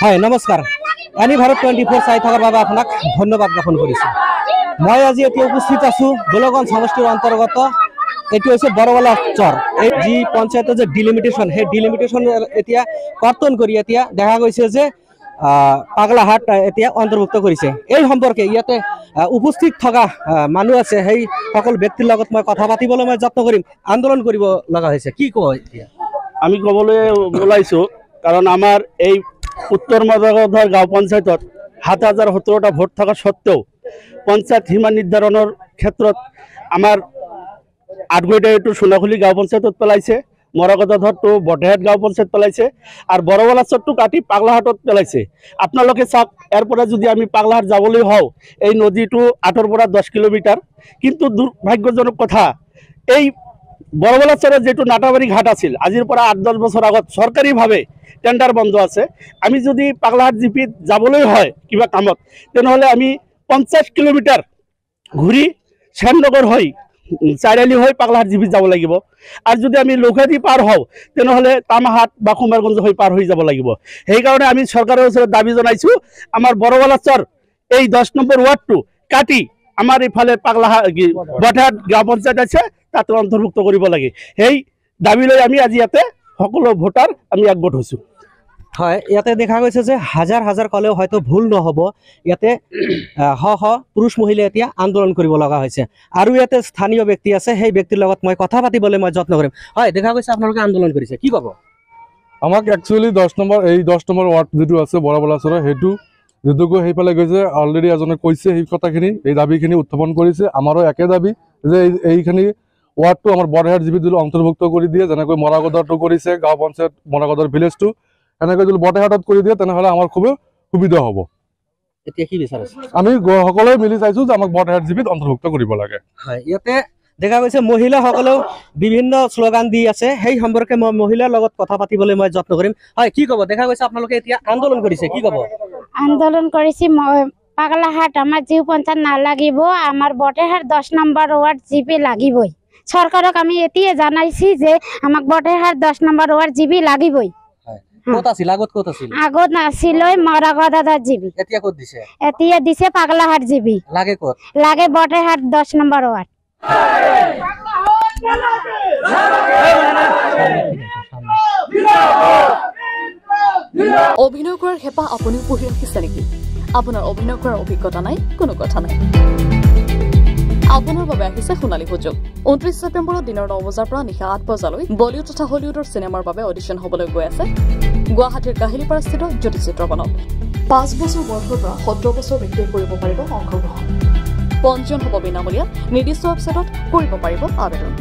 হয় নমস্কাৰ এনি ভাৰত 24 চাই থকাৰ বাবে আপোনাক ধন্যবাদ জ্ঞাপন কৰিছোঁ। মই আজি এতিয়া উপস্থিত আছোঁ গোলগঞ্জ সমষ্টিৰ অন্তৰ্গত এটি হৈছে বৰৱালা চৰ। এই যি পঞ্চায়তৰ যে ডিলিমিটেশ্যন সেই ডিলিমিটেশ্যন এতিয়া কৰ্তন কৰি এতিয়া দেখা গৈছে যে পাগলাহাট এতিয়া অন্তৰ্ভুক্ত কৰিছে। এই সম্পৰ্কে ইয়াতে উপস্থিত থকা মানুহ আছে, সেই সকলো ব্যক্তিৰ লগত মই কথা পাতিবলৈ মই যত্ন কৰিম। আন্দোলন কৰিব লগা হৈছে, কি কয় এতিয়া? আমি ক'বলৈ ওলাইছোঁ কাৰণ আমাৰ এই উত্তৰ মজাগধৰ গাঁও পঞ্চায়তত ৭,০১৭টা ভোট থকা সত্ত্বেও পঞ্চায়ত সীমা নিৰ্ধাৰণৰ ক্ষেত্ৰত আমাৰ আঠগৈটা এইটো সোণাখুলি গাঁও পঞ্চায়তত পেলাইছে, মৰাগদাধৰটো বটেহাট গাঁও পঞ্চায়ত পেলাইছে আৰু বৰৱালা চৰটো কাটি পাগলাহাটত পেলাইছে। আপোনালোকে চাওক, ইয়াৰ পৰা যদি আমি পাগলাহাট যাবলৈ হওঁ এই নদীটো ৮ৰ পৰা 10 কিলোমিটাৰ। কিন্তু দুৰ্ভাগ্যজনক কথা, এই বৰৱালা চৰৰ যিটো নাটাবাৰী ঘাট আছিল আজিৰ পৰা ৮-১০ বছৰ আগত চৰকাৰীভাৱে টেণ্ডাৰ বন্ধ আছে। আমি যদি পাগলাহাট জিপিত যাবলৈ হয় কিবা কামত, তেনেহ'লে আমি 50 কিলোমিটাৰ ঘূৰি শ্যামনগৰ হৈ চাৰিআলি হৈ পাগলাহাট জিপিত যাব লাগিব। আৰু যদি আমি লৌখাদি পাৰ হওঁ তেনেহ'লে তামাহাট বা কুমাৰগঞ্জ হৈ পাৰ হৈ যাব লাগিব। সেইকাৰণে আমি চৰকাৰৰ ওচৰত দাবী জনাইছোঁ, আমাৰ বৰৱালা চৰ এই 10 নম্বৰ ৱাৰ্ডটো কাটি আমাৰ ইফালে পাগলাহাট বটেহাট গাঁও পঞ্চায়ত আছে তাতে অন্তৰ্ভুক্ত কৰিব লাগে। সেই দাবী লৈ আমি আজি ইয়াতে সকলো ভোটাৰ আমি একগোট হৈছোঁ। হয়, ইয়াতে দেখা গৈছে যে হাজাৰ হাজাৰ ক'লেও হয়তো ভুল নহ'ব, ইয়াতে শ পুৰুষ মহিলা এতিয়া আন্দোলন কৰিব লগা হৈছে। আৰু ইয়াতে স্থানীয় ব্যক্তি আছে, সেই ব্যক্তিৰ লগত মই কথা পাতিবলৈ মই যত্ন কৰিম। হয়, দেখা গৈছে আপোনালোকে আন্দোলন কৰিছে, কি ক'ব? আমাক একচুৱেলি 10 নম্বৰ ৱাৰ্ড যিটো আছে বৰৱালা চৰৰ, সেইটো যিটোকৈ সেইফালে গৈছে অলৰেডি এজনে কৈছে সেই কথাখিনি, এই দাবীখিনি উত্থাপন কৰিছে। আমাৰো একে দাবী যে এইখিনি ৱাৰ্ডটো আমাৰ বৰহাট জিপিত যদি অন্তৰ্ভুক্ত কৰি দিয়ে, যেনেকৈ মৰাগদৰটো কৰিছে গাঁও পঞ্চায়ত মৰাগদৰ ভিলেজটো, এনেকৈ যদি বটেহাটত কৰি দিয়ে তেনেহ'লে আমাৰ খুবেই সুবিধা হ'ব। এতিয়া কি বিচাৰিছে? আমি সকলোৱে মিলি চাইছোঁ যে আমাক বটেহাট জিপিত অন্তৰ্ভুক্ত কৰিব লাগে। হয়, ইয়াতে দেখা গৈছে মহিলাসকলেও বিভিন্ন শ্লোগান দি আছে, সেই সম্পৰ্কে মই মহিলাৰ লগত কথা পাতিবলৈ মই যত্ন কৰিম। হয়, কি ক'ব? দেখা গৈছে আপোনালোকে এতিয়া আন্দোলন কৰিছে, কি ক'ব? আন্দোলন কৰিছে পাগলাহাট আমাৰ জিও পঞ্চায়ত নালাগিব, আমাৰ বটেহাট 10 নম্বৰ ৱাৰ্ড জিপি লাগিবই। চৰকাৰক আমি এতিয়া জানাইছি যে আমাক বটেহাট 10 নম্বৰ ৱাৰ্ড জিপি লাগিবই। ক'ত আছিল আগত? ক'ত আছিল? আগত নাছিল মৰাগদাধৰ জিপি, এতিয়া ক'ত দিছে? এতিয়া দিছে পাগলাহাট জিপি। লাগে ক'ত? লাগে বটেহাট 10 নম্বৰ ৱাৰ্ড। অভিনয় কৰাৰ হেঁপাহ আপুনিও পঢ়ি ৰাখিছে নেকি? আপোনাৰ অভিনয় কৰাৰ অভিজ্ঞতা নাই? কোনো কথা নাই, আপোনাৰ বাবে আহিছে সোণালী সুযোগ। 29 ছেপ্টেম্বৰত দিনৰ 9 বজাৰ পৰা নিশা 8 বজালৈ বলিউড তথা হলিউডৰ চিনেমাৰ বাবে অডিশ্যন হ'বলৈ গৈ আছে গুৱাহাটীৰ কাহিলীপাৰাস্থিত জ্যোতি চিত্ৰবনত। 5 বছৰ বয়সৰ পৰা 17 বছৰ ব্যক্তিয়ে কৰিব পাৰিব অংশগ্ৰহণ। পঞ্জীয়ন হ'ব বিনামূলীয়া, নিৰ্দিষ্ট ৱেবছাইটত কৰিব পাৰিব আবেদন।